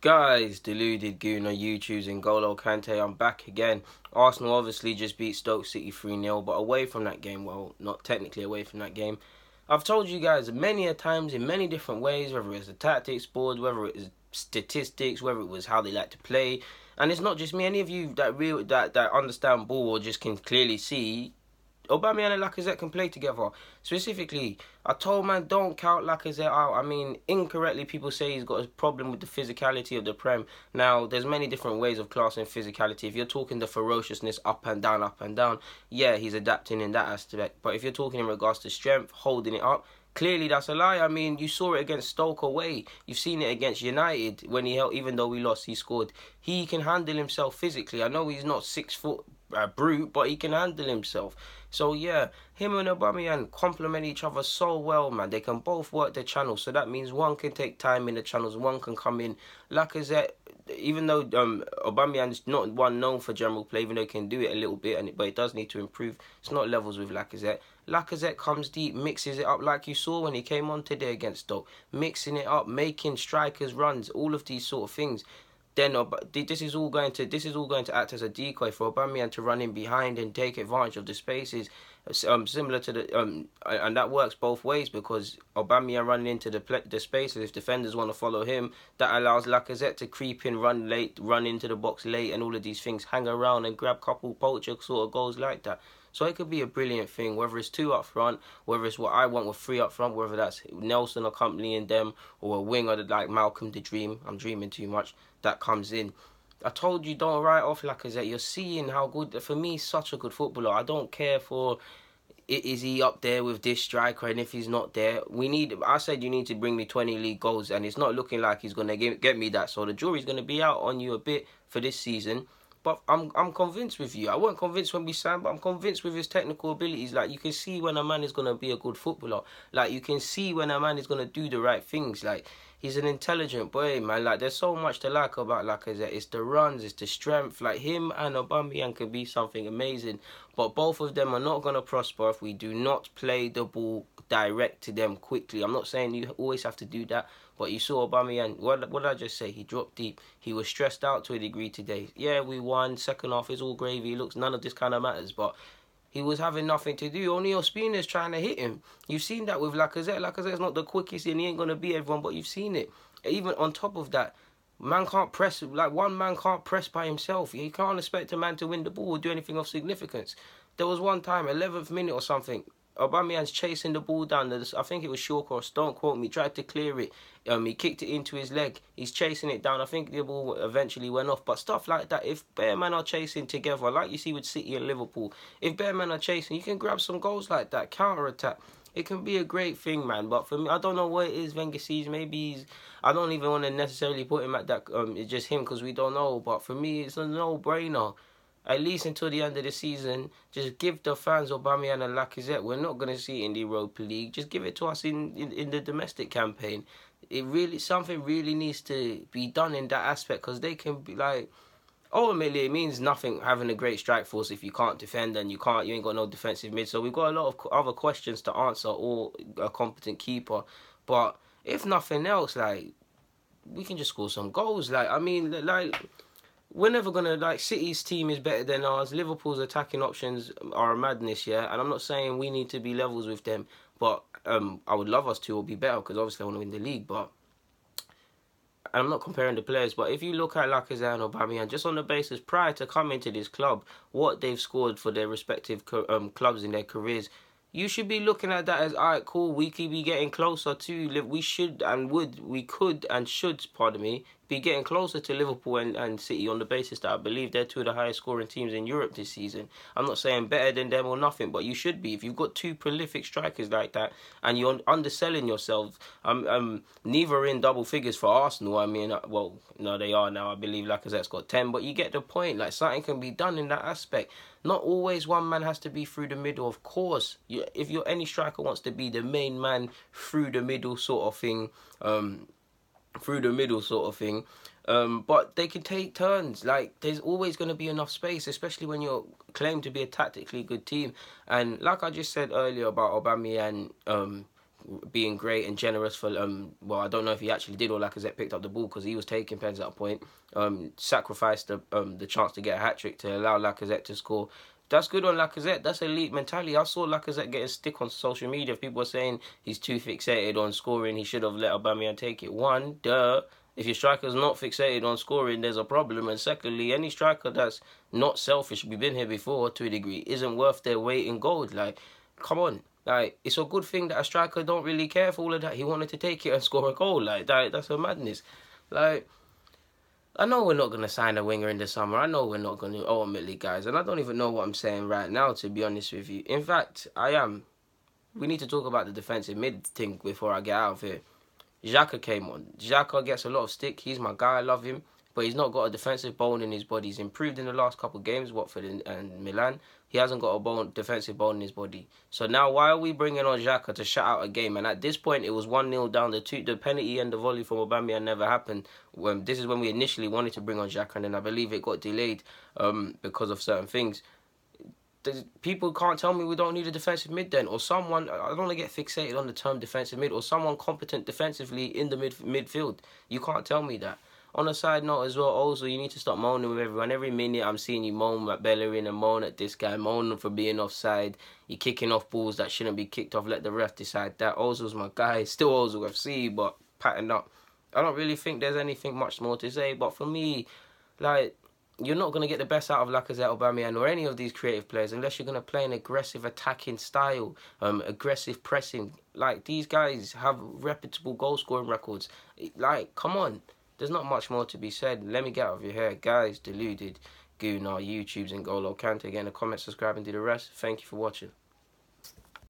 Guys, deluded goon on YouTube's N'Golo Kante, I'm back again. Arsenal obviously just beat Stoke City 3-0, but away from that game, well, not technically away from that game. I've told you guys many a times in many different ways, whether it's the tactics board, whether it is statistics, whether it was how they like to play. And it's not just me, any of you that understand ball just can clearly see Aubameyang and Lacazette can play together. Specifically, I told man don't count Lacazette out. I mean, incorrectly people say he's got a problem with the physicality of the Prem. Now, there's many different ways of classing physicality. If you're talking the ferociousness up and down, yeah, he's adapting in that aspect. But if you're talking in regards to strength, holding it up, clearly that's a lie. I mean, you saw it against Stoke away. You've seen it against United when he held, even though we lost, he scored. He can handle himself physically. I know he's not 6 foot brute, but he can handle himself. So yeah, him and Aubameyang complement each other so well, man. They can both work the channels, so that means one can take time in the channels, one can come in. Lacazette, even though Aubameyang's not one known for general play, even though he can do it a little bit, but it does need to improve. It's not levels with Lacazette. Lacazette comes deep, mixes it up like you saw when he came on today against Stoke, mixing it up, making strikers runs, all of these sort of things. Then this is all going to act as a decoy for Aubameyang to run in behind and take advantage of the spaces, similar to and that works both ways because Aubameyang running into the spaces, if defenders want to follow him, that allows Lacazette to creep in, run late, run into the box late, and all of these things, hang around and grab couple poacher sort of goals like that. So it could be a brilliant thing, whether it's two up front, whether it's what I want with three up front, whether that's Nelson accompanying them, or a winger like Malcolm the Dream. I'm dreaming too much. That comes in. I told you don't write off Lacazette. You're seeing how good, for me, such a good footballer. I don't care for, is he up there with this striker, and if he's not there, I said you need to bring me 20 league goals, and it's not looking like he's going to get me that. So the jury's going to be out on you a bit for this season. But I'm convinced with you. I wasn't convinced when we signed, but I'm convinced with his technical abilities. Like, you can see when a man is going to be a good footballer. Like, you can see when a man is going to do the right things. Like, he's an intelligent boy, man. Like, there's so much to like about Lacazette. It's the runs, it's the strength. Like, him and Aubameyang could be something amazing. But both of them are not going to prosper if we do not play the ball direct to them quickly. I'm not saying you always have to do that. But you saw Aubameyang, what did I just say? He dropped deep. He was stressed out to a degree today. Yeah, we won. Second half is all gravy. Looks none of this kind of matters. But he was having nothing to do. Only Ospina's trying to hit him. You've seen that with Lacazette. Lacazette's not the quickest and he ain't going to beat everyone, but you've seen it. Even on top of that, man can't press, like one man can't press by himself. You can't expect a man to win the ball or do anything of significance. There was one time, 11th minute or something, Aubameyang's chasing the ball down. I think it was Shawcross, don't quote me, tried to clear it. He kicked it into his leg. He's chasing it down. I think the ball eventually went off. But stuff like that, if bare men are chasing together, like you see with City and Liverpool, if bare men are chasing, you can grab some goals like that, counter-attack. It can be a great thing, man. But for me, I don't know what it is Wenger sees. Maybe I don't even want to necessarily put him at that. It's just him because we don't know. But for me, it's a no-brainer. At least until the end of the season, just give the fans Aubameyang and Lacazette. We're not going to see it in the Europa League. Just give it to us in the domestic campaign. Something really needs to be done in that aspect because they can be like, ultimately it means nothing having a great strike force if you can't defend and you ain't got no defensive mid. So we've got a lot of other questions to answer or a competent keeper. But if nothing else, like, we can just score some goals. Like, I mean, like, we're never going to, like, City's team is better than ours. Liverpool's attacking options are a madness, yeah? And I'm not saying we need to be levels with them, but I would love us to or be better because obviously I want to win the league, but I'm not comparing the players, but if you look at Lacazette and Aubameyang, just on the basis prior to coming to this club, what they've scored for their respective clubs in their careers, you should be looking at that as, alright, cool, we could be getting closer to, we could and should, pardon me, be getting closer to Liverpool and City on the basis that I believe they're two of the highest scoring teams in Europe this season. I'm not saying better than them or nothing, but you should be. If you've got two prolific strikers like that and you're underselling yourselves, neither in double figures for Arsenal. I mean, well, no, they are now. I believe Lacazette's got 10, but you get the point. Like, something can be done in that aspect. Not always one man has to be through the middle, of course. If any striker wants to be the main man through the middle sort of thing, but they can take turns. Like, there's always going to be enough space, especially when you're claimed to be a tactically good team. And like I just said earlier about Aubameyang being great and generous for well, I don't know if he actually did or Lacazette picked up the ball because he was taking pens at a point. Sacrificed the chance to get a hat trick to allow Lacazette to score. That's good on Lacazette. That's elite mentality. I saw Lacazette getting stick on social media. People were saying he's too fixated on scoring. He should have let Aubameyang take it. One, duh. If your striker's not fixated on scoring, there's a problem. And secondly, any striker that's not selfish, we've been here before to a degree, isn't worth their weight in gold. Like, come on. Like, it's a good thing that a striker don't really care for all of that. He wanted to take it and score a goal. Like, that's a madness. Like, I know we're not going to sign a winger in the summer. I know we're not going to, ultimately, guys. And I don't even know what I'm saying right now, to be honest with you. In fact, I am. We need to talk about the defensive mid thing before I get out of here. Xhaka came on. Xhaka gets a lot of stick. He's my guy. I love him. But he's not got a defensive bone in his body. He's improved in the last couple of games, Watford and Milan. He hasn't got a defensive bone in his body. So now why are we bringing on Xhaka to shut out a game? And at this point, it was 1-0 down. The penalty and the volley from Aubameyang never happened. This is when we initially wanted to bring on Xhaka, and then I believe it got delayed because of certain things. People can't tell me we don't need a defensive mid then, or someone. I don't want to get fixated on the term defensive mid, or someone competent defensively in the midfield. You can't tell me that. On a side note as well, also, you need to stop moaning with everyone. Every minute I'm seeing you moan at Bellerin and moan at this guy, moan for being offside. You're kicking off balls that shouldn't be kicked off. Let the ref decide that. Ozil's my guy. Still Ozil FC, but pattern up. I don't really think there's anything much more to say. But for me, like, you're not going to get the best out of Lacazette, Aubameyang, or any of these creative players unless you're going to play an aggressive attacking style, aggressive pressing. Like, these guys have reputable goal-scoring records. Like, come on. There's not much more to be said. Let me get out of your hair. Guys, deluded, Goon, our YouTubes and Golo Kante. Get in the comments, subscribe, and do the rest. Thank you for watching.